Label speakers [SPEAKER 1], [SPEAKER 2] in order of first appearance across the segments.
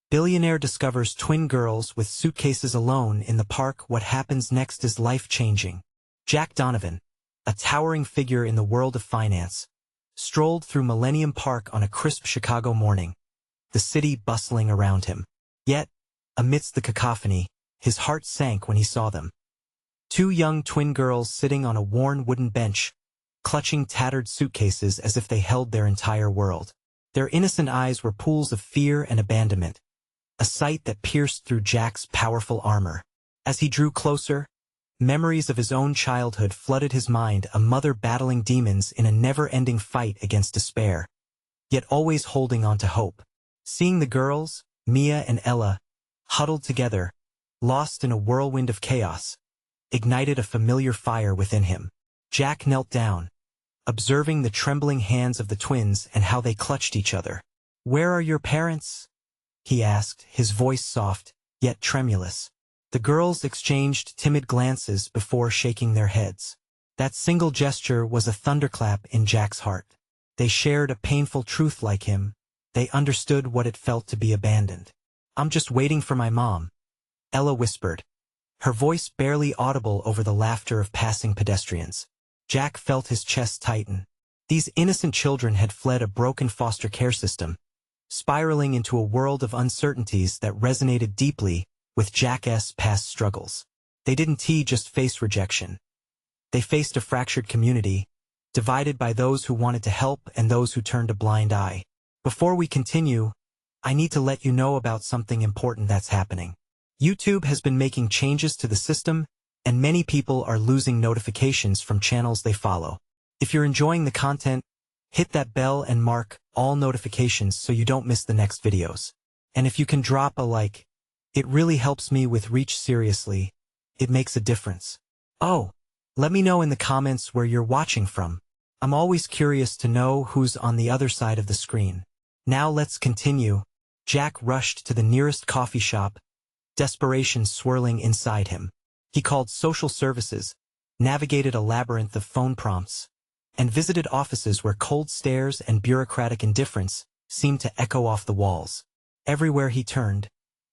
[SPEAKER 1] Billionaire discovers twin girls with suitcases alone in the park. What happens next is life-changing. Jack Donovan, a towering figure in the world of finance, strolled through Millennium Park on a crisp Chicago morning, the city bustling around him. Yet, amidst the cacophony, his heart sank when he saw them. Two young twin girls sitting on a worn wooden bench, clutching tattered suitcases as if they held their entire world. Their innocent eyes were pools of fear and abandonment, a sight that pierced through Jack's powerful armor. As he drew closer, memories of his own childhood flooded his mind, a mother battling demons in a never-ending fight against despair, yet always holding on to hope. Seeing the girls, Mia and Ella, huddled together, lost in a whirlwind of chaos, ignited a familiar fire within him. Jack knelt down, observing the trembling hands of the twins and how they clutched each other. "Where are your parents?" he asked, his voice soft, yet tremulous. The girls exchanged timid glances before shaking their heads. That single gesture was a thunderclap in Jack's heart. They shared a painful truth like him. They understood what it felt to be abandoned. "I'm just waiting for my mom," Ella whispered, her voice barely audible over the laughter of passing pedestrians. Jack felt his chest tighten. These innocent children had fled a broken foster care system, spiraling into a world of uncertainties that resonated deeply with Jack's past struggles. They didn't just face rejection. They faced a fractured community, divided by those who wanted to help and those who turned a blind eye. Before we continue, I need to let you know about something important that's happening. YouTube has been making changes to the system, and many people are losing notifications from channels they follow. If you're enjoying the content, hit that bell and mark all notifications so you don't miss the next videos. And if you can drop a like, it really helps me with reach. Seriously, it makes a difference. Oh, let me know in the comments where you're watching from. I'm always curious to know who's on the other side of the screen. Now let's continue. Jack rushed to the nearest coffee shop, desperation swirling inside him. He called social services, navigated a labyrinth of phone prompts, and visited offices where cold stares and bureaucratic indifference seemed to echo off the walls. Everywhere he turned,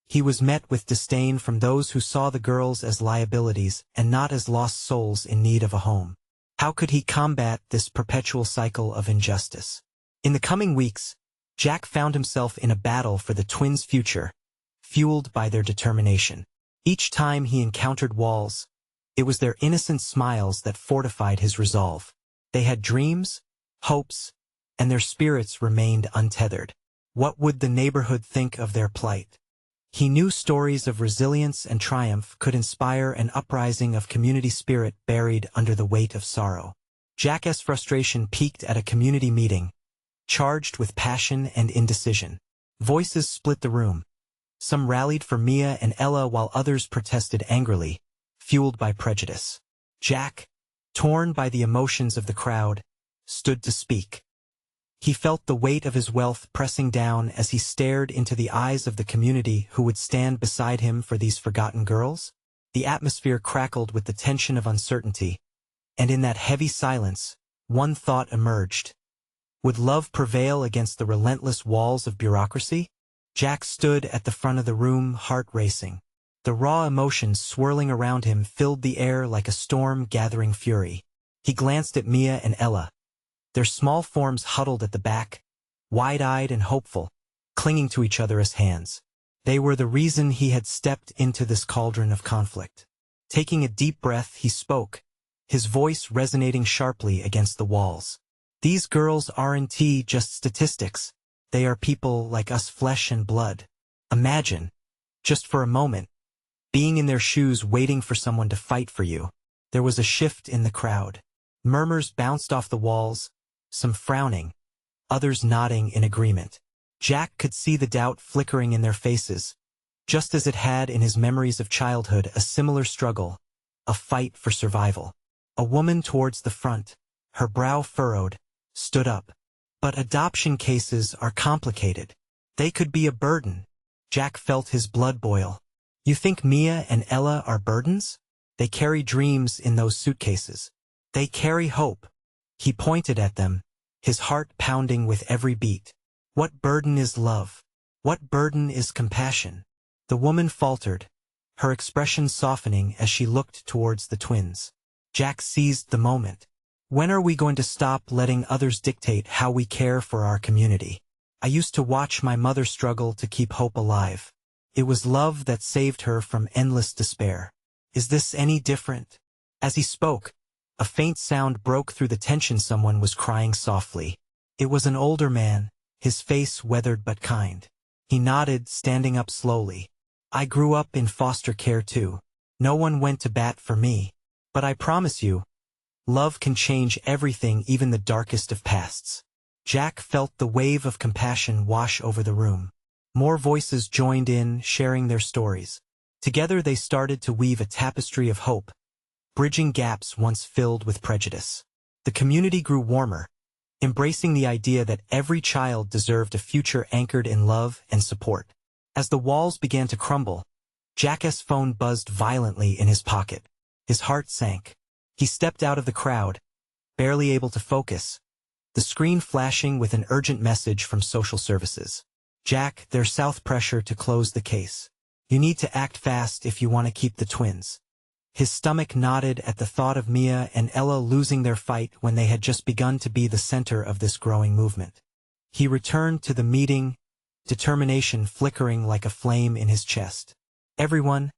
[SPEAKER 1] he was met with disdain from those who saw the girls as liabilities and not as lost souls in need of a home. How could he combat this perpetual cycle of injustice? In the coming weeks, Jack found himself in a battle for the twins' future, fueled by their determination. Each time he encountered walls, it was their innocent smiles that fortified his resolve. They had dreams, hopes, and their spirits remained untethered. What would the neighborhood think of their plight? He knew stories of resilience and triumph could inspire an uprising of community spirit buried under the weight of sorrow. Jack's frustration peaked at a community meeting, charged with passion and indecision. Voices split the room. Some rallied for Mia and Ella while others protested angrily, fueled by prejudice. Jack, torn by the emotions of the crowd, stood to speak. He felt the weight of his wealth pressing down as he stared into the eyes of the community who would stand beside him for these forgotten girls. The atmosphere crackled with the tension of uncertainty, and in that heavy silence, one thought emerged. Would love prevail against the relentless walls of bureaucracy? Jack stood at the front of the room, heart racing. The raw emotions swirling around him filled the air like a storm gathering fury. He glanced at Mia and Ella, their small forms huddled at the back, wide-eyed and hopeful, clinging to each other as hands. They were the reason he had stepped into this cauldron of conflict. Taking a deep breath, he spoke, his voice resonating sharply against the walls. "These girls aren't just statistics. They are people like us, flesh and blood. Imagine, just for a moment, being in their shoes waiting for someone to fight for you." There was a shift in the crowd. Murmurs bounced off the walls, some frowning, others nodding in agreement. Jack could see the doubt flickering in their faces, just as it had in his memories of childhood, a similar struggle, a fight for survival. A woman towards the front, her brow furrowed, stood up. "But adoption cases are complicated. They could be a burden." Jack felt his blood boil. "You think Mia and Ella are burdens? They carry dreams in those suitcases. They carry hope." He pointed at them, his heart pounding with every beat. "What burden is love? What burden is compassion? The woman faltered, her expression softening as she looked towards the twins. Jack seized the moment. When are we going to stop letting others dictate how we care for our community? I used to watch my mother struggle to keep hope alive. It was love that saved her from endless despair. Is this any different? As he spoke, a faint sound broke through the tension. Someone was crying softly. It was an older man, his face weathered but kind. He nodded, standing up slowly. I grew up in foster care too. No one went to bat for me. But I promise you, love can change everything, even the darkest of pasts. Jack felt the wave of compassion wash over the room. More voices joined in, sharing their stories. Together they started to weave a tapestry of hope, bridging gaps once filled with prejudice. The community grew warmer, embracing the idea that every child deserved a future anchored in love and support. As the walls began to crumble, Jack's phone buzzed violently in his pocket. His heart sank. He stepped out of the crowd, barely able to focus, the screen flashing with an urgent message from social services. Jack, there's South pressure to close the case. You need to act fast if you want to keep the twins. His stomach knotted at the thought of Mia and Ella losing their fight when they had just begun to be the center of this growing movement. He returned to the meeting, determination flickering like a flame in his chest. Everyone,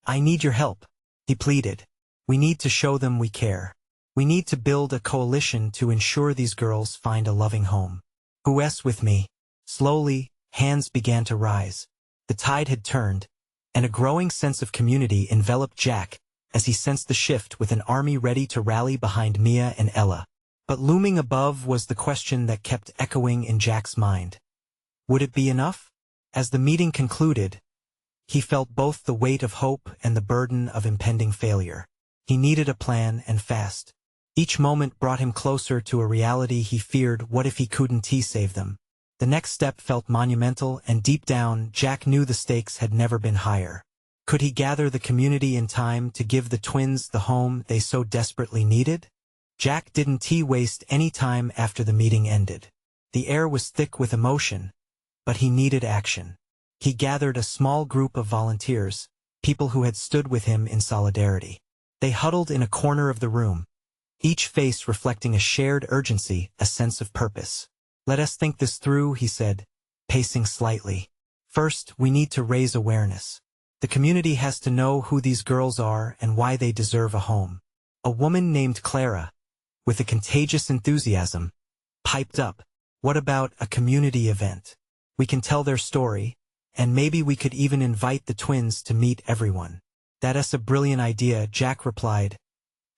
[SPEAKER 1] I need your help, he pleaded. We need to show them we care. We need to build a coalition to ensure these girls find a loving home. Who's with me? Slowly, hands began to rise. The tide had turned, and a growing sense of community enveloped Jack as he sensed the shift with an army ready to rally behind Mia and Ella. But looming above was the question that kept echoing in Jack's mind. Would it be enough? As the meeting concluded, he felt both the weight of hope and the burden of impending failure. He needed a plan, and fast. Each moment brought him closer to a reality he feared. What if he couldn't save them? The next step felt monumental, and deep down, Jack knew the stakes had never been higher. Could he gather the community in time to give the twins the home they so desperately needed? Jack didn't waste any time after the meeting ended. The air was thick with emotion, but he needed action. He gathered a small group of volunteers, people who had stood with him in solidarity. They huddled in a corner of the room, each face reflecting a shared urgency, a sense of purpose. Let us think this through, he said, pacing slightly. First, we need to raise awareness. The community has to know who these girls are and why they deserve a home. A woman named Clara, with a contagious enthusiasm, piped up. What about a community event? We can tell their story, and maybe we could even invite the twins to meet everyone. That's a brilliant idea, Jack replied,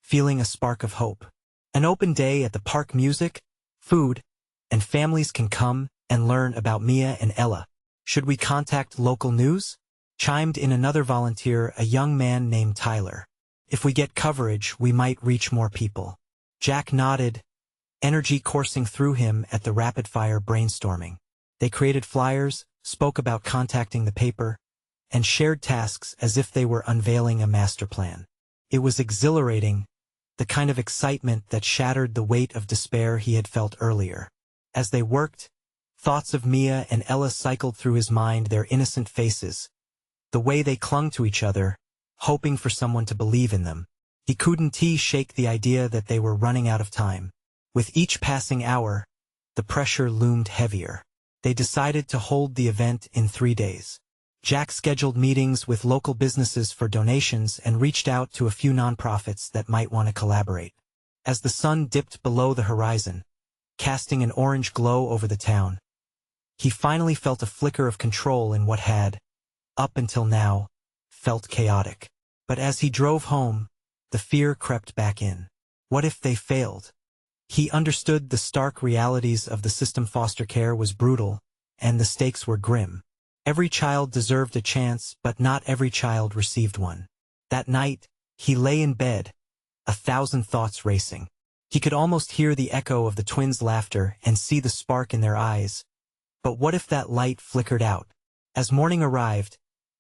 [SPEAKER 1] feeling a spark of hope. An open day at the park, music, food, and families can come and learn about Mia and Ella. Should we contact local news? Chimed in another volunteer, a young man named Tyler. If we get coverage, we might reach more people. Jack nodded, energy coursing through him at the rapid-fire brainstorming. They created flyers, spoke about contacting the paper, and shared tasks as if they were unveiling a master plan. It was exhilarating, the kind of excitement that shattered the weight of despair he had felt earlier. As they worked, thoughts of Mia and Ella cycled through his mind, their innocent faces, the way they clung to each other, hoping for someone to believe in them. He couldn't shake the idea that they were running out of time. With each passing hour, the pressure loomed heavier. They decided to hold the event in 3 days. Jack scheduled meetings with local businesses for donations and reached out to a few nonprofits that might want to collaborate. As the sun dipped below the horizon, casting an orange glow over the town, he finally felt a flicker of control in what had, up until now, felt chaotic. But as he drove home, the fear crept back in. What if they failed? He understood the stark realities of the system. Foster care was brutal, and the stakes were grim. Every child deserved a chance, but not every child received one. That night, he lay in bed, 1,000 thoughts racing. He could almost hear the echo of the twins' laughter and see the spark in their eyes. But what if that light flickered out? As morning arrived,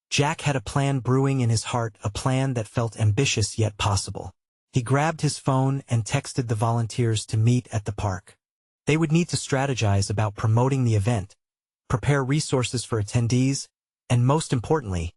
[SPEAKER 1] Jack had a plan brewing in his heart, a plan that felt ambitious yet possible. He grabbed his phone and texted the volunteers to meet at the park. They would need to strategize about promoting the event, prepare resources for attendees, and most importantly,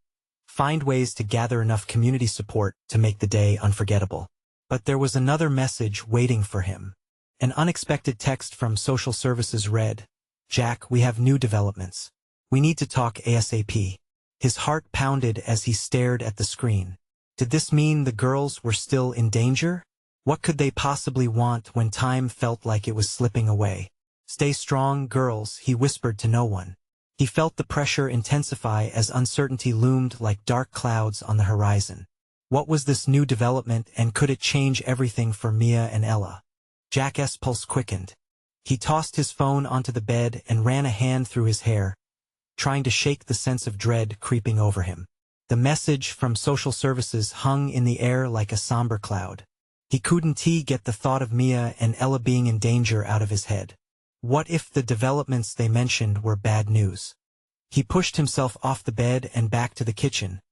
[SPEAKER 1] find ways to gather enough community support to make the day unforgettable. But there was another message waiting for him. An unexpected text from social services read, "Jack, we have new developments. We need to talk ASAP." His heart pounded as he stared at the screen. Did this mean the girls were still in danger? What could they possibly want when time felt like it was slipping away? "Stay strong, girls," he whispered to no one. He felt the pressure intensify as uncertainty loomed like dark clouds on the horizon. What was this new development, and could it change everything for Mia and Ella? Jack's pulse quickened. He tossed his phone onto the bed and ran a hand through his hair, trying to shake the sense of dread creeping over him. The message from social services hung in the air like a somber cloud. He couldn't get the thought of Mia and Ella being in danger out of his head. What if the developments they mentioned were bad news? He pushed himself off the bed and back to the kitchen,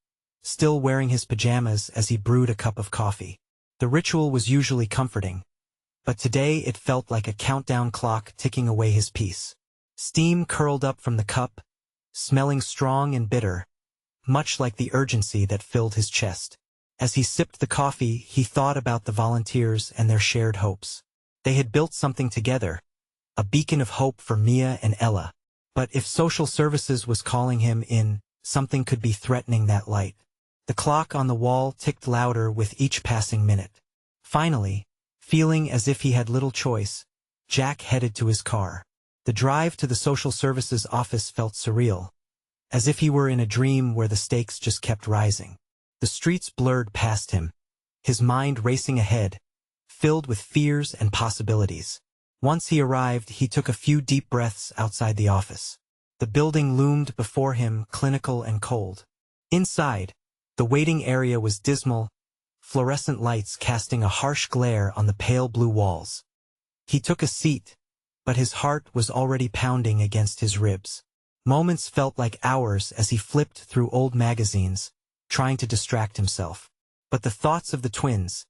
[SPEAKER 1] still wearing his pajamas as he brewed a cup of coffee. The ritual was usually comforting, but today it felt like a countdown clock ticking away his peace. Steam curled up from the cup, smelling strong and bitter, much like the urgency that filled his chest. As he sipped the coffee, he thought about the volunteers and their shared hopes. They had built something together, a beacon of hope for Mia and Ella. But if social services was calling him in, something could be threatening that light. The clock on the wall ticked louder with each passing minute. Finally, feeling as if he had little choice, Jack headed to his car. The drive to the social services office felt surreal, as if he were in a dream where the stakes just kept rising. The streets blurred past him, his mind racing ahead, filled with fears and possibilities. Once he arrived, he took a few deep breaths outside the office. The building loomed before him, clinical and cold. Inside, the waiting area was dismal, fluorescent lights casting a harsh glare on the pale blue walls. He took a seat, but his heart was already pounding against his ribs. Moments felt like hours as he flipped through old magazines, trying to distract himself. But the thoughts of the twins,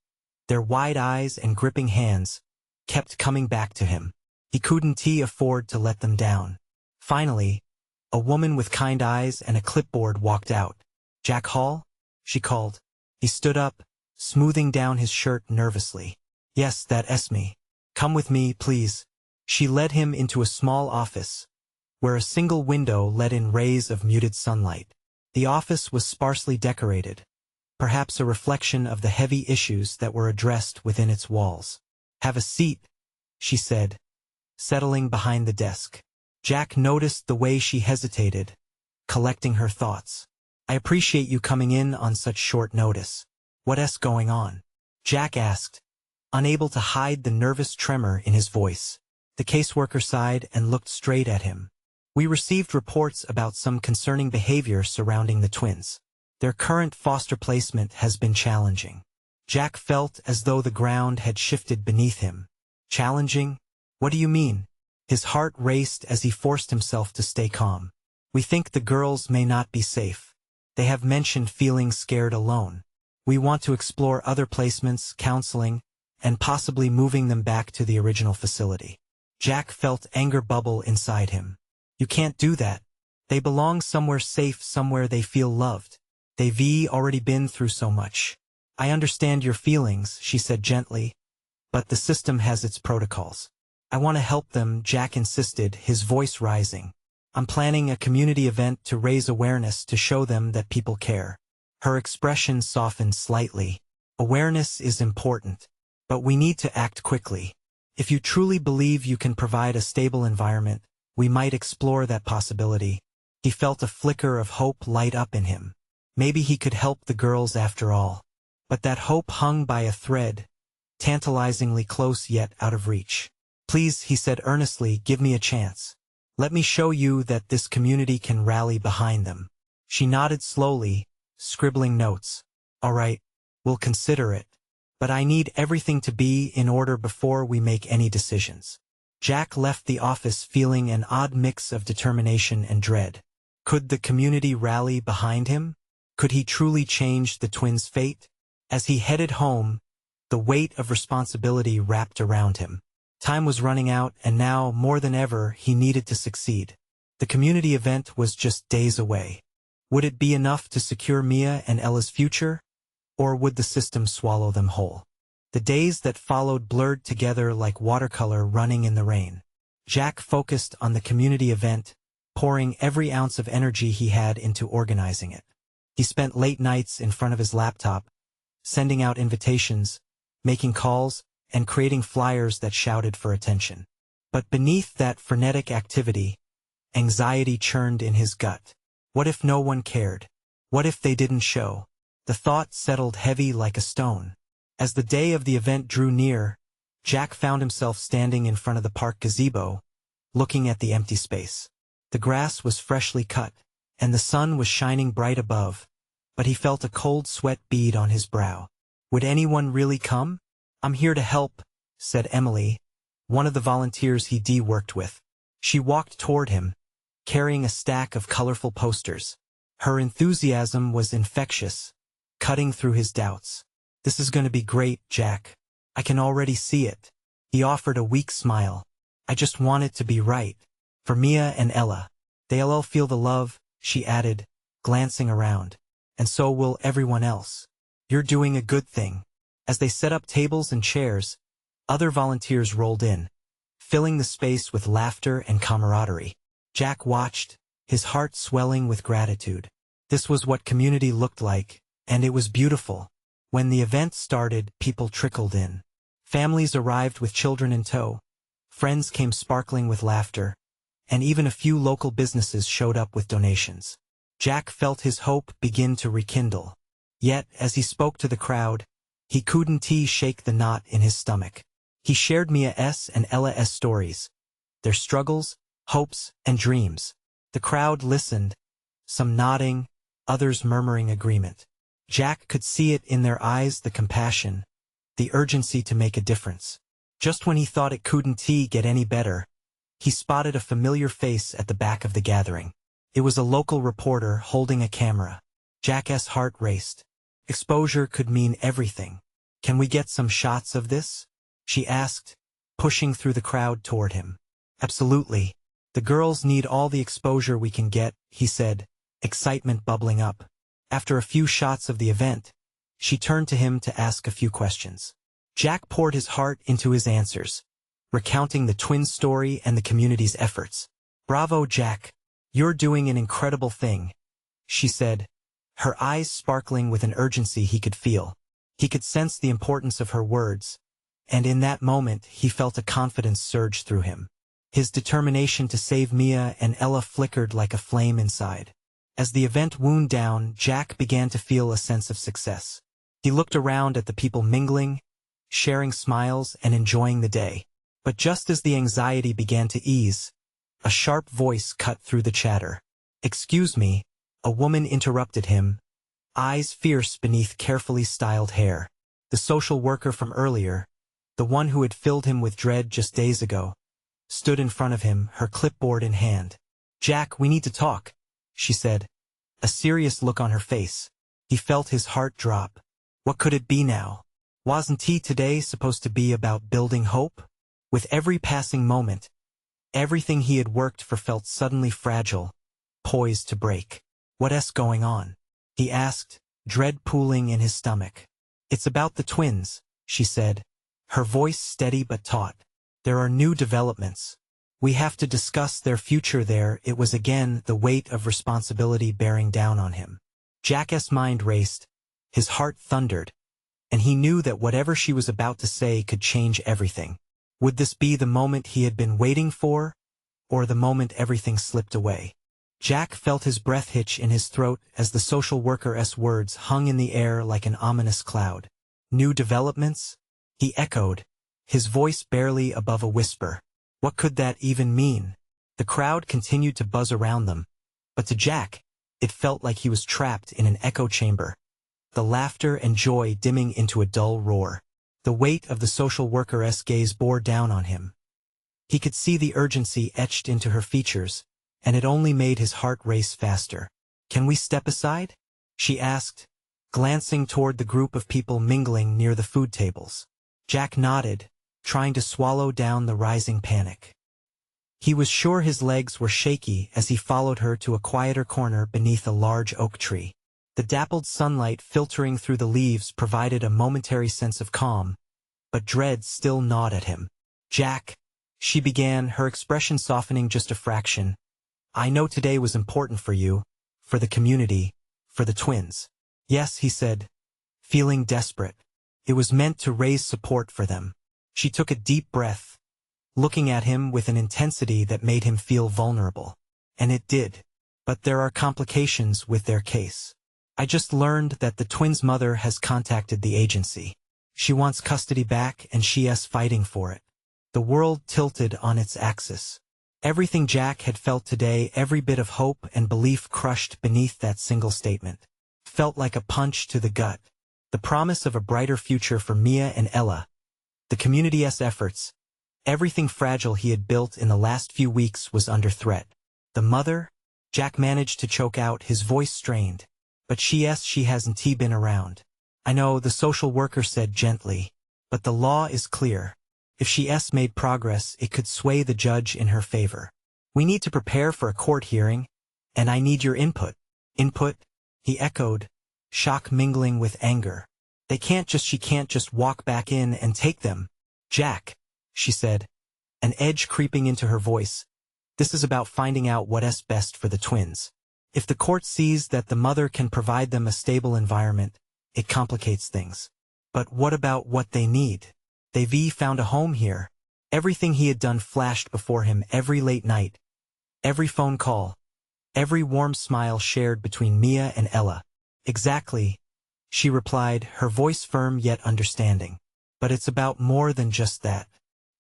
[SPEAKER 1] their wide eyes and gripping hands, kept coming back to him. He couldn't afford to let them down. Finally, a woman with kind eyes and a clipboard walked out. "Jack Hall?" she called. He stood up, smoothing down his shirt nervously. "Yes, that's me. Come with me, please." She led him into a small office, where a single window let in rays of muted sunlight. The office was sparsely decorated, perhaps a reflection of the heavy issues that were addressed within its walls. "Have a seat," she said, settling behind the desk. Jack noticed the way she hesitated, collecting her thoughts. "I appreciate you coming in on such short notice. What's going on?" Jack asked, unable to hide the nervous tremor in his voice. The caseworker sighed and looked straight at him. "We received reports about some concerning behavior surrounding the twins. Their current foster placement has been challenging." Jack felt as though the ground had shifted beneath him. "Challenging? What do you mean?" His heart raced as he forced himself to stay calm. "We think the girls may not be safe. They have mentioned feeling scared alone. We want to explore other placements, counseling, and possibly moving them back to the original facility." Jack felt anger bubble inside him. "You can't do that. They belong somewhere safe, somewhere they feel loved. They've already been through so much." "I understand your feelings," she said gently, "but the system has its protocols. I want to help them," Jack insisted, his voice rising. "I'm planning a community event to raise awareness to show them that people care." Her expression softened slightly. "Awareness is important, but we need to act quickly. If you truly believe you can provide a stable environment, we might explore that possibility." He felt a flicker of hope light up in him. Maybe he could help the girls after all. But that hope hung by a thread, tantalizingly close yet out of reach. "Please," he said earnestly, "give me a chance. Let me show you that this community can rally behind them." She nodded slowly, scribbling notes. "All right, we'll consider it. But I need everything to be in order before we make any decisions." Jack left the office feeling an odd mix of determination and dread. Could the community rally behind him? Could he truly change the twins' fate? As he headed home, the weight of responsibility wrapped around him. Time was running out, and now, more than ever, he needed to succeed. The community event was just days away. Would it be enough to secure Mia and Ella's future, or would the system swallow them whole? The days that followed blurred together like watercolor running in the rain. Jack focused on the community event, pouring every ounce of energy he had into organizing it. He spent late nights in front of his laptop, sending out invitations, making calls, and creating flyers that shouted for attention. But beneath that frenetic activity, anxiety churned in his gut. What if no one cared? What if they didn't show? The thought settled heavy like a stone. As the day of the event drew near, Jack found himself standing in front of the park gazebo, looking at the empty space. The grass was freshly cut, and the sun was shining bright above, but he felt a cold sweat bead on his brow. Would anyone really come? "I'm here to help," said Emily, one of the volunteers he worked with. She walked toward him, carrying a stack of colorful posters. Her enthusiasm was infectious, cutting through his doubts. "This is going to be great, Jack. I can already see it." He offered a weak smile. "I just want it to be right. For Mia and Ella. They'll all feel the love," she added, glancing around. "And so will everyone else. You're doing a good thing." As they set up tables and chairs, other volunteers rolled in, filling the space with laughter and camaraderie. Jack watched, his heart swelling with gratitude. This was what community looked like, and it was beautiful. When the event started, people trickled in. Families arrived with children in tow. Friends came sparkling with laughter, and even a few local businesses showed up with donations. Jack felt his hope begin to rekindle. Yet, as he spoke to the crowd, he couldn't shake the knot in his stomach. He shared Mia's and Ella's stories, their struggles, hopes, and dreams. The crowd listened, some nodding, others murmuring agreement. Jack could see it in their eyes, the compassion, the urgency to make a difference. Just when he thought it couldn't get any better, he spotted a familiar face at the back of the gathering. It was a local reporter holding a camera. Jack's heart raced. Exposure could mean everything. "Can we get some shots of this?" she asked, pushing through the crowd toward him. "Absolutely. The girls need all the exposure we can get," he said, excitement bubbling up. After a few shots of the event, she turned to him to ask a few questions. Jack poured his heart into his answers, recounting the twins' story and the community's efforts. "Bravo, Jack. You're doing an incredible thing," she said, her eyes sparkling with an urgency he could feel. He could sense the importance of her words, and in that moment he felt a confidence surge through him. His determination to save Mia and Ella flickered like a flame inside. As the event wound down, Jack began to feel a sense of success. He looked around at the people mingling, sharing smiles and enjoying the day. But just as the anxiety began to ease, a sharp voice cut through the chatter. "Excuse me," a woman interrupted him, eyes fierce beneath carefully styled hair. The social worker from earlier, the one who had filled him with dread just days ago, stood in front of him, her clipboard in hand. "Jack, we need to talk," she said, a serious look on her face. He felt his heart drop. What could it be now? Wasn't today supposed to be about building hope? With every passing moment, everything he had worked for felt suddenly fragile, poised to break. "What's going on?" he asked, dread pooling in his stomach. "It's about the twins," she said, her voice steady but taut. "There are new developments. We have to discuss their future there." It was again the weight of responsibility bearing down on him. Jack's mind raced, his heart thundered, and he knew that whatever she was about to say could change everything. Would this be the moment he had been waiting for, or the moment everything slipped away? Jack felt his breath hitch in his throat as the social worker's words hung in the air like an ominous cloud. "New developments?" he echoed, his voice barely above a whisper. What could that even mean? The crowd continued to buzz around them, but to Jack, it felt like he was trapped in an echo chamber, the laughter and joy dimming into a dull roar. The weight of the social worker's gaze bore down on him. He could see the urgency etched into her features, and it only made his heart race faster. "Can we step aside?" she asked, glancing toward the group of people mingling near the food tables. Jack nodded, trying to swallow down the rising panic. He was sure his legs were shaky as he followed her to a quieter corner beneath a large oak tree. The dappled sunlight filtering through the leaves provided a momentary sense of calm, but dread still gnawed at him. "Jack," she began, her expression softening just a fraction, "I know today was important for you, for the community, for the twins." "Yes," he said, feeling desperate. It was meant to raise support for them. She took a deep breath, looking at him with an intensity that made him feel vulnerable. "And it did. But there are complications with their case. I just learned that the twins' mother has contacted the agency. She wants custody back and she's fighting for it." The world tilted on its axis. Everything Jack had felt today, every bit of hope and belief crushed beneath that single statement, felt like a punch to the gut. The promise of a brighter future for Mia and Ella, the community's efforts, everything fragile he had built in the last few weeks was under threat. The mother? Jack managed to choke out, his voice strained. "But she hasn't been around." "I know," the social worker said gently, "but the law is clear. If she's made progress, it could sway the judge in her favor. We need to prepare for a court hearing, and I need your input." "Input?" he echoed, shock mingling with anger. She can't just walk back in and take them." "Jack," she said, an edge creeping into her voice, "this is about finding out what's best for the twins. If the court sees that the mother can provide them a stable environment, it complicates things. But what about what they need? They've found a home here." Everything he had done flashed before him, every late night, every phone call, every warm smile shared between Mia and Ella. "Exactly," she replied, her voice firm yet understanding. "But it's about more than just that.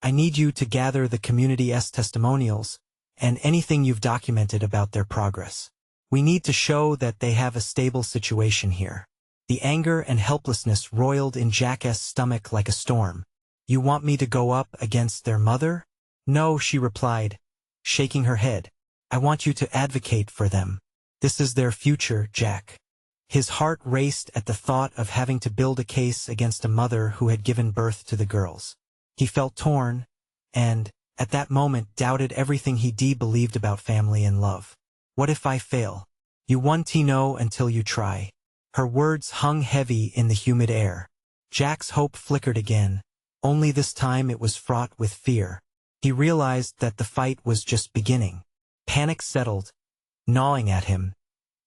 [SPEAKER 1] I need you to gather the community's testimonials, and anything you've documented about their progress. We need to show that they have a stable situation here." The anger and helplessness roiled in Jack's stomach like a storm. "You want me to go up against their mother?" "No," she replied, shaking her head. "I want you to advocate for them. This is their future, Jack." His heart raced at the thought of having to build a case against a mother who had given birth to the girls. He felt torn, and, at that moment, doubted everything he believed about family and love. "What if I fail?" "You won't know until you try." Her words hung heavy in the humid air. Jack's hope flickered again, only this time it was fraught with fear. He realized that the fight was just beginning. Panic settled, gnawing at him,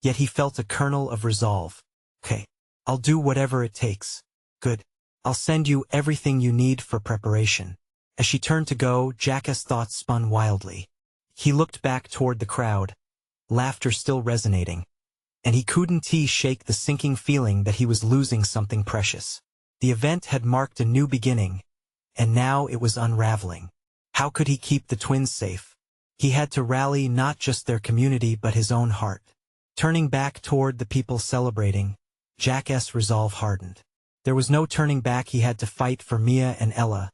[SPEAKER 1] yet he felt a kernel of resolve. "Okay, I'll do whatever it takes." "Good. I'll send you everything you need for preparation." As she turned to go, Jack's thoughts spun wildly. He looked back toward the crowd, laughter still resonating, and he couldn't shake the sinking feeling that he was losing something precious. The event had marked a new beginning, and now it was unraveling. How could he keep the twins safe? He had to rally not just their community but his own heart. Turning back toward the people celebrating, Jack's resolve hardened. There was no turning back. He had to fight for Mia and Ella,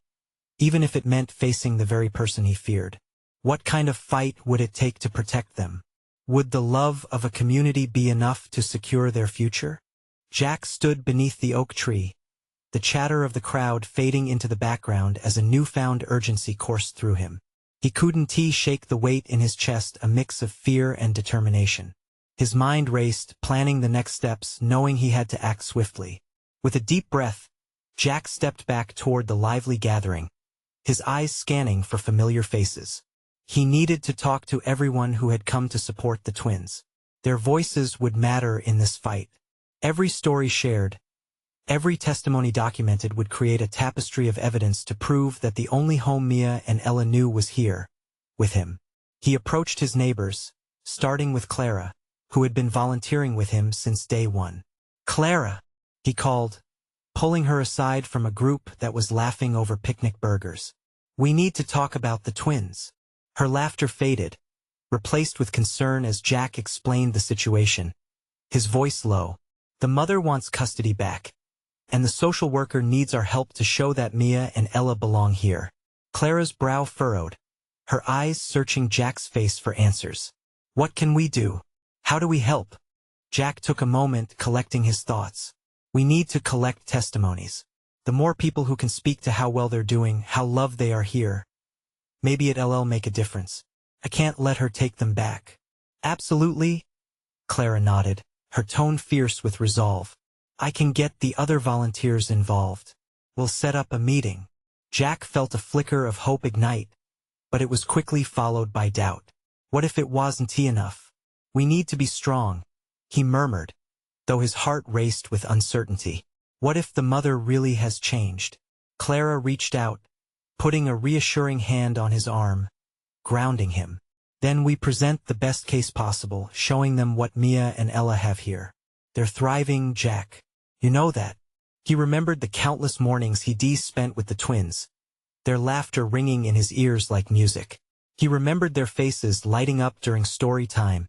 [SPEAKER 1] even if it meant facing the very person he feared. What kind of fight would it take to protect them? Would the love of a community be enough to secure their future? Jack stood beneath the oak tree, the chatter of the crowd fading into the background as a newfound urgency coursed through him. He couldn't shake the weight in his chest, a mix of fear and determination. His mind raced, planning the next steps, knowing he had to act swiftly. With a deep breath, Jack stepped back toward the lively gathering, his eyes scanning for familiar faces. He needed to talk to everyone who had come to support the twins. Their voices would matter in this fight. Every story shared, every testimony documented would create a tapestry of evidence to prove that the only home Mia and Ella knew was here, with him. He approached his neighbors, starting with Clara, who had been volunteering with him since day one. "Clara," he called, pulling her aside from a group that was laughing over picnic burgers. "We need to talk about the twins." Her laughter faded, replaced with concern as Jack explained the situation, his voice low. "The mother wants custody back, and the social worker needs our help to show that Mia and Ella belong here." Clara's brow furrowed, her eyes searching Jack's face for answers. "What can we do? How do we help?" Jack took a moment, collecting his thoughts. "We need to collect testimonies. The more people who can speak to how well they're doing, how loved they are here, Maybe it'll make a difference. I can't let her take them back. Absolutely, Clara nodded, her tone fierce with resolve. I can get the other volunteers involved. We'll set up a meeting. Jack felt a flicker of hope ignite, but it was quickly followed by doubt. What if it wasn't enough? We need to be strong, he murmured, though his heart raced with uncertainty. What if the mother really has changed? Clara reached out, putting a reassuring hand on his arm, grounding him. Then we present the best case possible, showing them what Mia and Ella have here. They're thriving, Jack. You know that. He remembered the countless mornings he spent with the twins, their laughter ringing in his ears like music. He remembered their faces lighting up during story time,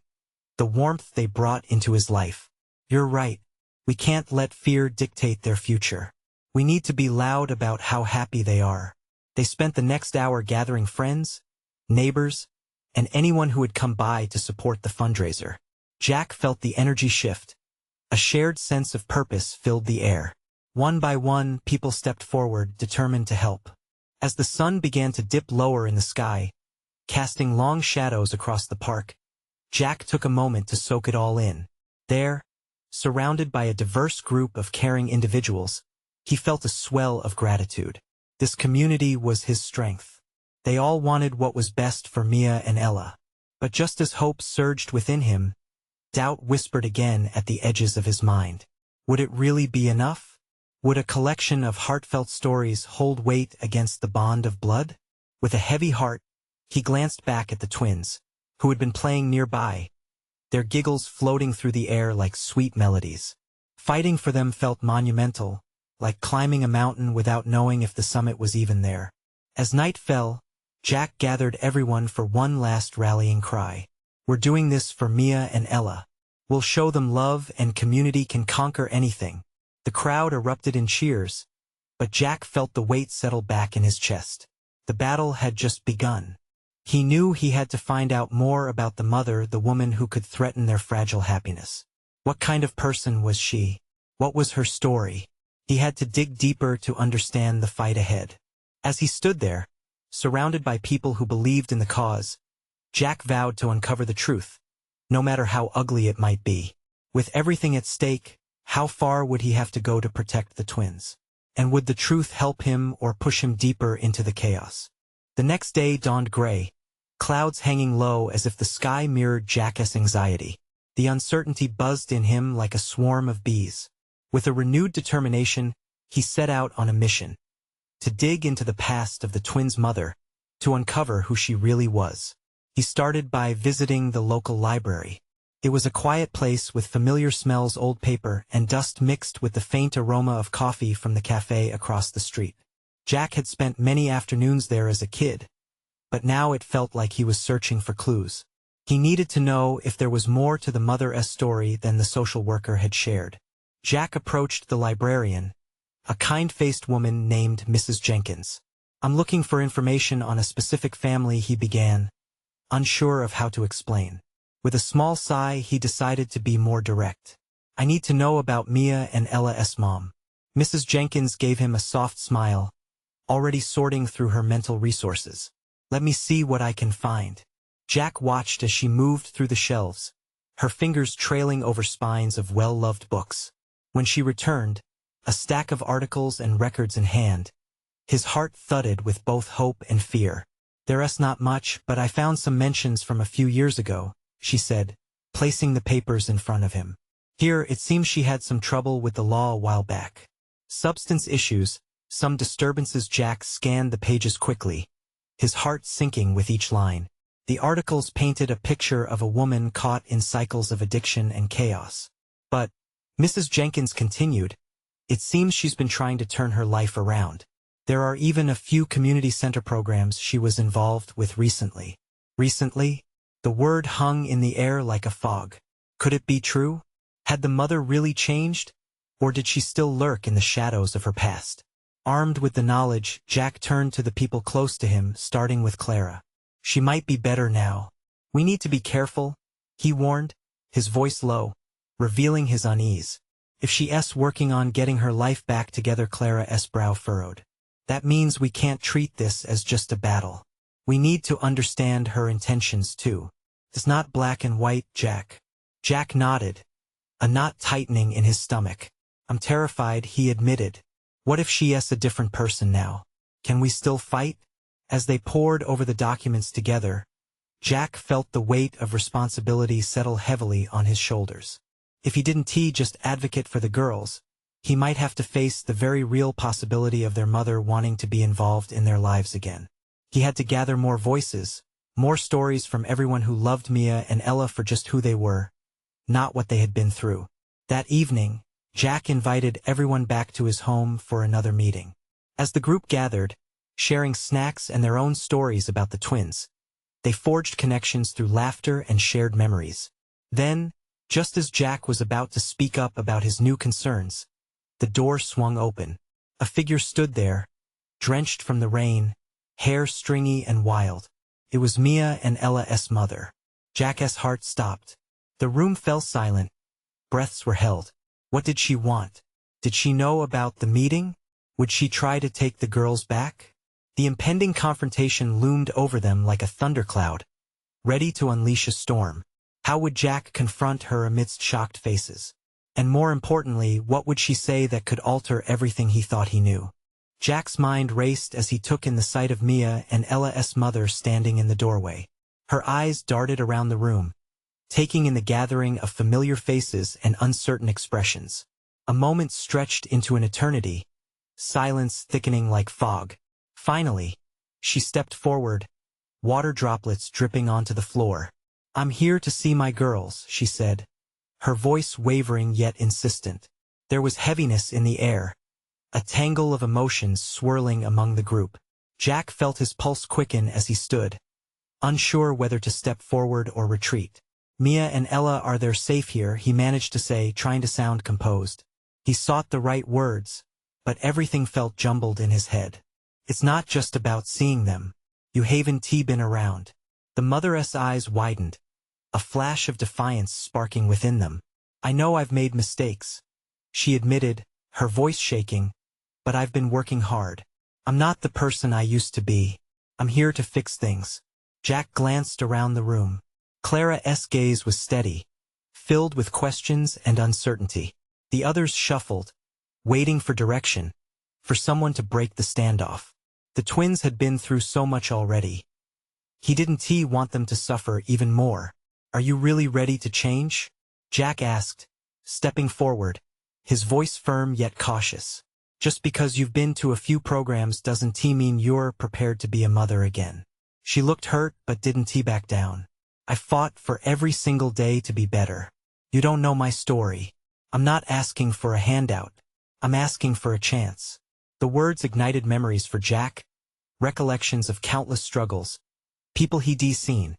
[SPEAKER 1] the warmth they brought into his life. You're right. We can't let fear dictate their future. We need to be loud about how happy they are. They spent the next hour gathering friends, neighbors, and anyone who had come by to support the fundraiser. Jack felt the energy shift. A shared sense of purpose filled the air. One by one, people stepped forward, determined to help. As the sun began to dip lower in the sky, casting long shadows across the park, Jack took a moment to soak it all in. There, surrounded by a diverse group of caring individuals, he felt a swell of gratitude. This community was his strength. They all wanted what was best for Mia and Ella. But just as hope surged within him, doubt whispered again at the edges of his mind. Would it really be enough? Would a collection of heartfelt stories hold weight against the bond of blood? With a heavy heart, he glanced back at the twins, who had been playing nearby, their giggles floating through the air like sweet melodies. Fighting for them felt monumental, like climbing a mountain without knowing if the summit was even there. As night fell, Jack gathered everyone for one last rallying cry. We're doing this for Mia and Ella. We'll show them love and community can conquer anything. The crowd erupted in cheers, but Jack felt the weight settle back in his chest. The battle had just begun. He knew he had to find out more about the mother, the woman who could threaten their fragile happiness. What kind of person was she? What was her story? He had to dig deeper to understand the fight ahead. As he stood there, surrounded by people who believed in the cause, Jack vowed to uncover the truth, no matter how ugly it might be. With everything at stake, how far would he have to go to protect the twins? And would the truth help him or push him deeper into the chaos? The next day dawned gray, clouds hanging low as if the sky mirrored Jack's anxiety. The uncertainty buzzed in him like a swarm of bees. With a renewed determination, he set out on a mission. To dig into the past of the twins' mother, to uncover who she really was. He started by visiting the local library. It was a quiet place with familiar smells, old paper, and dust mixed with the faint aroma of coffee from the cafe across the street. Jack had spent many afternoons there as a kid, but now it felt like he was searching for clues. He needed to know if there was more to the mother's story than the social worker had shared. Jack approached the librarian, a kind-faced woman named Mrs. Jenkins. I'm looking for information on a specific family, he began, unsure of how to explain. With a small sigh, he decided to be more direct. I need to know about Mia and Ella's mom. Mrs. Jenkins gave him a soft smile, already sorting through her mental resources. Let me see what I can find. Jack watched as she moved through the shelves, her fingers trailing over spines of well-loved books. When she returned, a stack of articles and records in hand, his heart thudded with both hope and fear. There's not much, but I found some mentions from a few years ago, she said, placing the papers in front of him. Here, it seems she had some trouble with the law a while back. Substance issues, some disturbances. Jack scanned the pages quickly, his heart sinking with each line. The articles painted a picture of a woman caught in cycles of addiction and chaos. But, Mrs. Jenkins continued, it seems she's been trying to turn her life around. There are even a few community center programs she was involved with recently. Recently? The word hung in the air like a fog. Could it be true? Had the mother really changed? Or did she still lurk in the shadows of her past? Armed with the knowledge, Jack turned to the people close to him, starting with Clara. She might be better now. We need to be careful, he warned, his voice low, revealing his unease. If she's working on getting her life back together, Clara's brow furrowed. That means we can't treat this as just a battle. We need to understand her intentions too. It's not black and white, Jack. Jack nodded, a knot tightening in his stomach. I'm terrified, he admitted. What if she is a different person now? Can we still fight? As they pored over the documents together, Jack felt the weight of responsibility settle heavily on his shoulders. If he didn't just advocate for the girls, he might have to face the very real possibility of their mother wanting to be involved in their lives again. He had to gather more voices, more stories from everyone who loved Mia and Ella for just who they were, not what they had been through. That evening, Jack invited everyone back to his home for another meeting. As the group gathered, sharing snacks and their own stories about the twins, they forged connections through laughter and shared memories. Then, just as Jack was about to speak up about his new concerns, the door swung open. A figure stood there, drenched from the rain, hair stringy and wild. It was Mia and Ella's mother. Jack's heart stopped. The room fell silent. Breaths were held. What did she want? Did she know about the meeting? Would she try to take the girls back? The impending confrontation loomed over them like a thundercloud, ready to unleash a storm. How would Jack confront her amidst shocked faces? And more importantly, what would she say that could alter everything he thought he knew? Jack's mind raced as he took in the sight of Mia and Ella's mother standing in the doorway. Her eyes darted around the room, taking in the gathering of familiar faces and uncertain expressions. A moment stretched into an eternity, silence thickening like fog. Finally, she stepped forward, water droplets dripping onto the floor. I'm here to see my girls, she said, her voice wavering yet insistent. There was heaviness in the air, a tangle of emotions swirling among the group. Jack felt his pulse quicken as he stood, unsure whether to step forward or retreat. Mia and Ella are there safe here, he managed to say, trying to sound composed. He sought the right words, but everything felt jumbled in his head. It's not just about seeing them. You haven't been around. The mother's eyes widened, a flash of defiance sparking within them. I know I've made mistakes, she admitted, her voice shaking, but I've been working hard. I'm not the person I used to be. I'm here to fix things. Jack glanced around the room. Clara's gaze was steady, filled with questions and uncertainty. The others shuffled, waiting for direction, for someone to break the standoff. The twins had been through so much already. He didn't want them to suffer even more. Are you really ready to change? Jack asked, stepping forward, his voice firm yet cautious. Just because you've been to a few programs doesn't mean you're prepared to be a mother again. She looked hurt but didn't back down. I fought for every single day to be better. You don't know my story. I'm not asking for a handout. I'm asking for a chance. The words ignited memories for Jack, recollections of countless struggles, people he'd seen,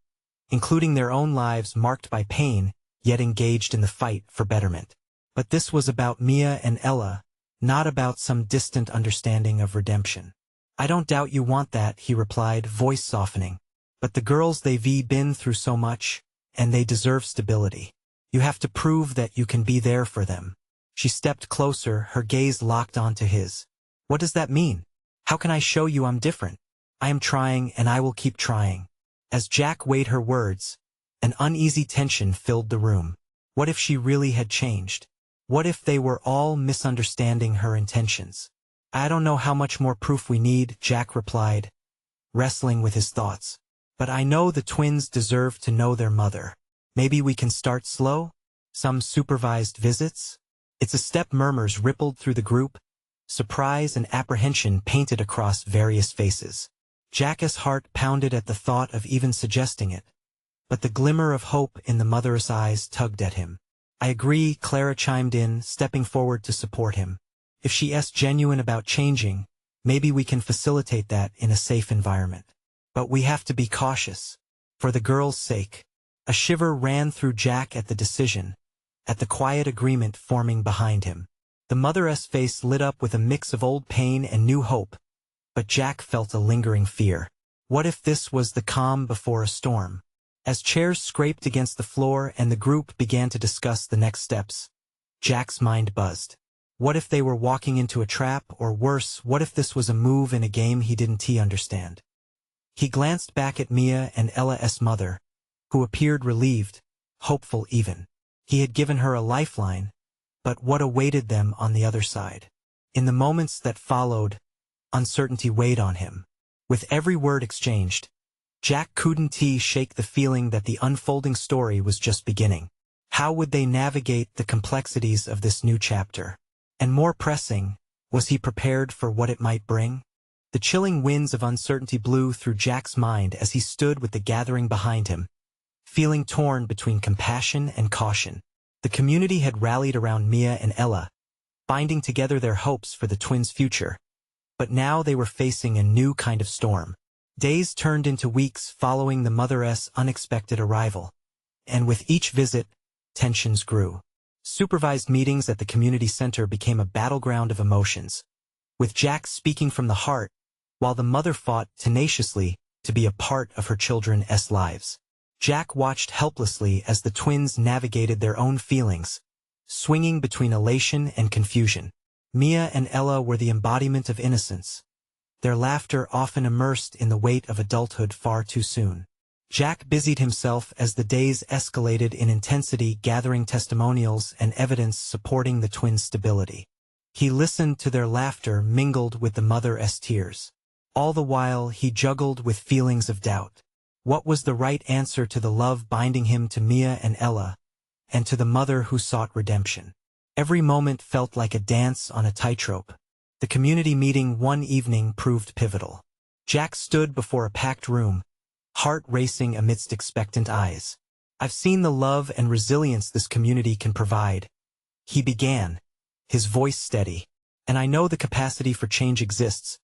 [SPEAKER 1] including their own lives marked by pain, yet engaged in the fight for betterment. But this was about Mia and Ella, not about some distant understanding of redemption. I don't doubt you want that, he replied, voice softening. But the girls, they've been through so much, and they deserve stability. You have to prove that you can be there for them. She stepped closer, her gaze locked onto his. What does that mean? How can I show you I'm different? I am trying and I will keep trying. As Jack weighed her words, an uneasy tension filled the room. What if she really had changed? What if they were all misunderstanding her intentions? I don't know how much more proof we need, Jack replied, wrestling with his thoughts. But I know the twins deserve to know their mother. Maybe we can start slow? Some supervised visits? It's a step. Murmurs rippled through the group, surprise and apprehension painted across various faces. Jack's heart pounded at the thought of even suggesting it, but the glimmer of hope in the mother's eyes tugged at him. I agree, Clara chimed in, stepping forward to support him. If she is genuine about changing, maybe we can facilitate that in a safe environment. But we have to be cautious. For the girls' sake. A shiver ran through Jack at the decision, at the quiet agreement forming behind him. The mother's face lit up with a mix of old pain and new hope, but Jack felt a lingering fear. What if this was the calm before a storm? As chairs scraped against the floor and the group began to discuss the next steps, Jack's mind buzzed. What if they were walking into a trap, or worse, what if this was a move in a game he didn't understand? He glanced back at Mia and Ella's mother, who appeared relieved, hopeful even. He had given her a lifeline, but what awaited them on the other side? In the moments that followed, uncertainty weighed on him. With every word exchanged, Jack couldn't shake the feeling that the unfolding story was just beginning. How would they navigate the complexities of this new chapter? And more pressing, was he prepared for what it might bring? The chilling winds of uncertainty blew through Jack's mind as he stood with the gathering behind him, feeling torn between compassion and caution. The community had rallied around Mia and Ella, binding together their hopes for the twins' future. But now they were facing a new kind of storm. Days turned into weeks following the mother's unexpected arrival. And with each visit, tensions grew. Supervised meetings at the community center became a battleground of emotions, with Jack speaking from the heart, while the mother fought tenaciously to be a part of her children's lives. Jack watched helplessly as the twins navigated their own feelings, swinging between elation and confusion. Mia and Ella were the embodiment of innocence, their laughter often immersed in the weight of adulthood far too soon. Jack busied himself as the days escalated in intensity, gathering testimonials and evidence supporting the twins' stability. He listened to their laughter mingled with the mother's tears. All the while he juggled with feelings of doubt. What was the right answer to the love binding him to Mia and Ella, and to the mother who sought redemption? Every moment felt like a dance on a tightrope. The community meeting one evening proved pivotal. Jack stood before a packed room, heart racing amidst expectant eyes. "I've seen the love and resilience this community can provide," he began, his voice steady. "And I know the capacity for change exists,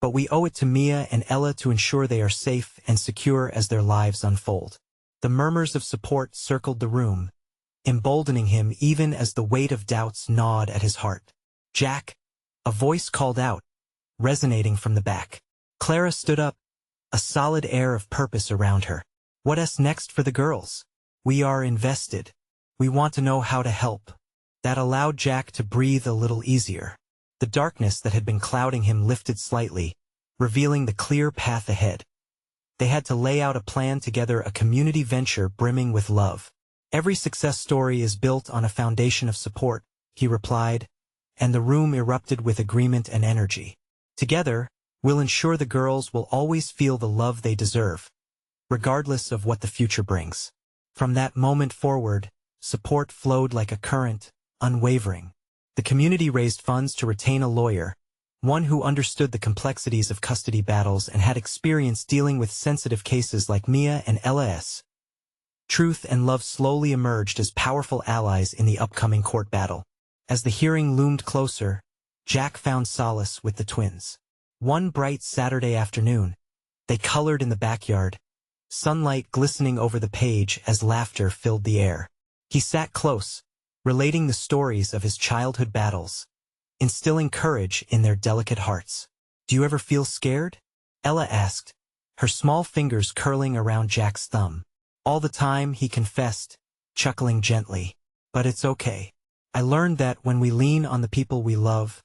[SPEAKER 1] but we owe it to Mia and Ella to ensure they are safe and secure as their lives unfold." The murmurs of support circled the room, emboldening him even as the weight of doubts gnawed at his heart. "Jack," a voice called out, resonating from the back. Clara stood up, a solid air of purpose around her. "What's next for the girls? We are invested. We want to know how to help." That allowed Jack to breathe a little easier. The darkness that had been clouding him lifted slightly, revealing the clear path ahead. They had to lay out a plan together, a community venture brimming with love. "Every success story is built on a foundation of support," he replied, and the room erupted with agreement and energy. "Together, we'll ensure the girls will always feel the love they deserve, regardless of what the future brings." From that moment forward, support flowed like a current, unwavering. The community raised funds to retain a lawyer, one who understood the complexities of custody battles and had experience dealing with sensitive cases like Mia and Ella's. Truth and love slowly emerged as powerful allies in the upcoming court battle. As the hearing loomed closer, Jack found solace with the twins. One bright Saturday afternoon, they colored in the backyard, sunlight glistening over the page as laughter filled the air. He sat close, relating the stories of his childhood battles, instilling courage in their delicate hearts. "Do you ever feel scared?" Ella asked, her small fingers curling around Jack's thumb. "All the time," he confessed, chuckling gently. "But it's okay. I learned that when we lean on the people we love,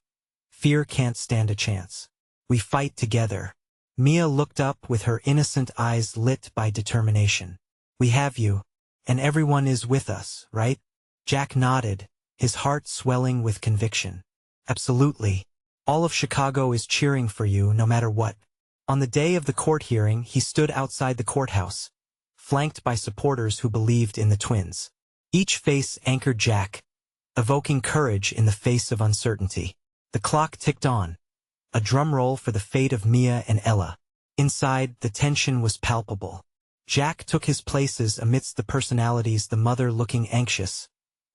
[SPEAKER 1] fear can't stand a chance. We fight together." Mia looked up with her innocent eyes lit by determination. "We have you, and everyone is with us, right?" Jack nodded, his heart swelling with conviction. "Absolutely. All of Chicago is cheering for you no matter what." On the day of the court hearing, he stood outside the courthouse, flanked by supporters who believed in the twins. Each face anchored Jack, evoking courage in the face of uncertainty. The clock ticked on, a drum roll for the fate of Mia and Ella. Inside, the tension was palpable. Jack took his places amidst the personalities, the mother looking anxious,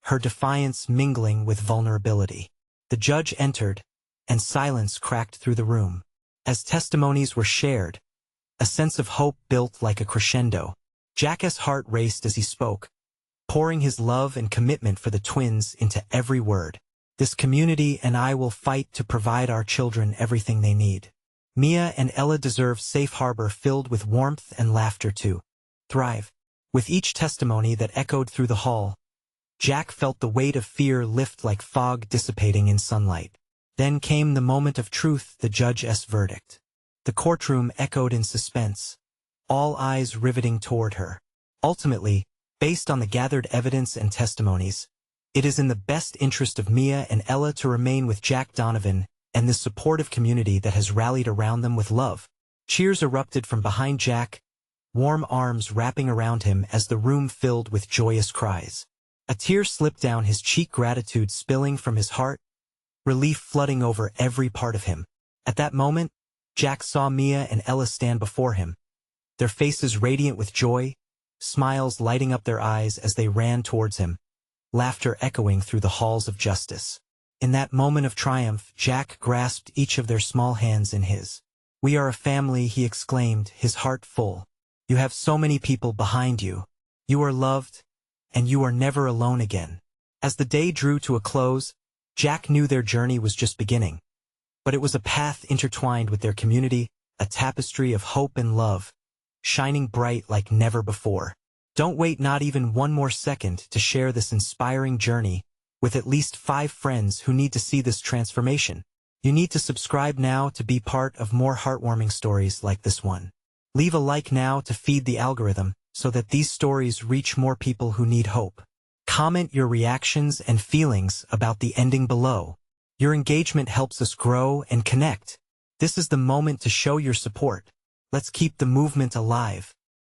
[SPEAKER 1] her defiance mingling with vulnerability. The judge entered, and silence cracked through the room. As testimonies were shared, a sense of hope built like a crescendo. Jack's heart raced as he spoke, pouring his love and commitment for the twins into every word. "This community and I will fight to provide our children everything they need. Mia and Ella deserve safe harbor filled with warmth and laughter to thrive." With each testimony that echoed through the hall, Jack felt the weight of fear lift like fog dissipating in sunlight. Then came the moment of truth, the judge's verdict. The courtroom echoed in suspense, all eyes riveting toward her. Ultimately, based on the gathered evidence and testimonies, it is in the best interest of Mia and Ella to remain with Jack Donovan and this supportive community that has rallied around them with love. Cheers erupted from behind Jack, warm arms wrapping around him as the room filled with joyous cries. A tear slipped down his cheek, gratitude spilling from his heart, relief flooding over every part of him. At that moment, Jack saw Mia and Ella stand before him, their faces radiant with joy, smiles lighting up their eyes as they ran towards him, laughter echoing through the halls of justice. In that moment of triumph, Jack grasped each of their small hands in his. "We are a family," he exclaimed, his heart full. "You have so many people behind you. You are loved, and you are never alone again." As the day drew to a close, Jack knew their journey was just beginning. But it was a path intertwined with their community, a tapestry of hope and love, shining bright like never before. Don't wait not even one more second to share this inspiring journey with at least 5 friends who need to see this transformation. You need to subscribe now to be part of more heartwarming stories like this one. Leave a like now to feed the algorithm so that these stories reach more people who need hope. Comment your reactions and feelings about the ending below. Your engagement helps us grow and connect. This is the moment to show your support. Let's keep the movement alive.